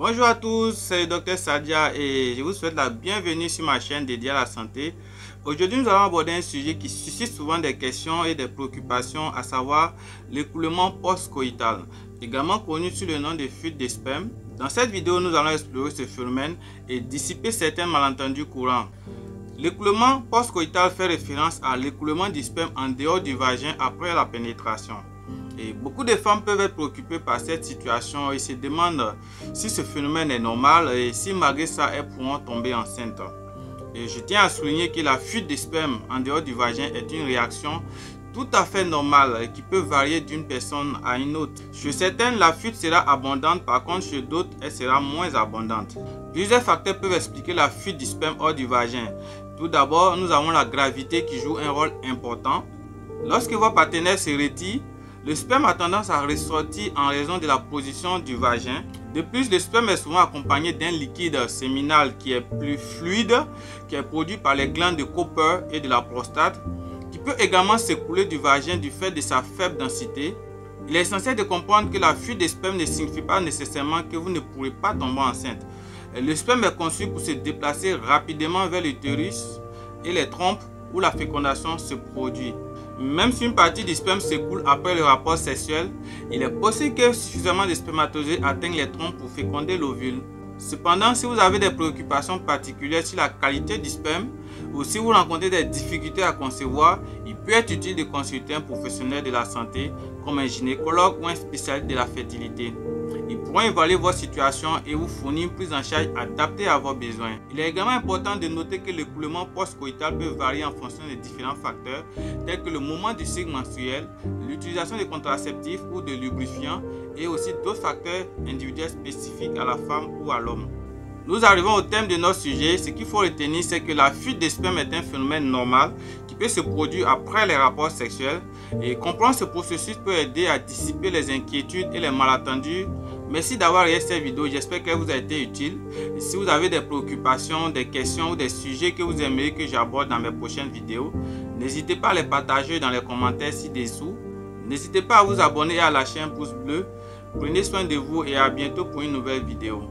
Bonjour à tous, c'est le Dr Sadia et je vous souhaite la bienvenue sur ma chaîne dédiée à la santé. Aujourd'hui, nous allons aborder un sujet qui suscite souvent des questions et des préoccupations, à savoir l'écoulement post-coïtal, également connu sous le nom de fuite de sperme. Dans cette vidéo, nous allons explorer ce phénomène et dissiper certains malentendus courants. L'écoulement post-coïtal fait référence à l'écoulement du sperme en dehors du vagin après la pénétration. Et beaucoup de femmes peuvent être préoccupées par cette situation et se demandent si ce phénomène est normal et si malgré ça elles pourront tomber enceintes. Et je tiens à souligner que la fuite de sperme en dehors du vagin est une réaction tout à fait normale et qui peut varier d'une personne à une autre. Chez certaines, la fuite sera abondante, par contre chez d'autres, elle sera moins abondante. Plusieurs facteurs peuvent expliquer la fuite du sperme hors du vagin. Tout d'abord, nous avons la gravité qui joue un rôle important. Lorsque votre partenaire se retire, le sperme a tendance à ressortir en raison de la position du vagin. De plus, le sperme est souvent accompagné d'un liquide séminal qui est plus fluide, qui est produit par les glandes de Cooper et de la prostate, qui peut également s'écouler du vagin du fait de sa faible densité. Il est essentiel de comprendre que la fuite de sperme ne signifie pas nécessairement que vous ne pourrez pas tomber enceinte. Le sperme est conçu pour se déplacer rapidement vers l'utérus et les trompes où la fécondation se produit. Même si une partie du sperme s'écoule après le rapport sexuel, il est possible que suffisamment de spermatozoïdes atteignent les trompes pour féconder l'ovule. Cependant, si vous avez des préoccupations particulières sur la qualité du sperme ou si vous rencontrez des difficultés à concevoir, il peut être utile de consulter un professionnel de la santé comme un gynécologue ou un spécialiste de la fertilité. Ils pourront évaluer votre situation et vous fournir une prise en charge adaptée à vos besoins. Il est également important de noter que l'écoulement post-coïtal peut varier en fonction de différents facteurs tels que le moment du cycle menstruel, l'utilisation de contraceptifs ou de lubrifiants et aussi d'autres facteurs individuels spécifiques à la femme ou à l'homme. Nous arrivons au thème de notre sujet. Ce qu'il faut retenir, c'est que la fuite de sperme est un phénomène normal qui peut se produire après les rapports sexuels. Et comprendre ce processus peut aider à dissiper les inquiétudes et les malentendus. Merci d'avoir regardé cette vidéo, j'espère qu'elle vous a été utile. Et si vous avez des préoccupations, des questions ou des sujets que vous aimeriez que j'aborde dans mes prochaines vidéos, n'hésitez pas à les partager dans les commentaires ci-dessous. N'hésitez pas à vous abonner et à lâcher un pouce bleu. Prenez soin de vous et à bientôt pour une nouvelle vidéo.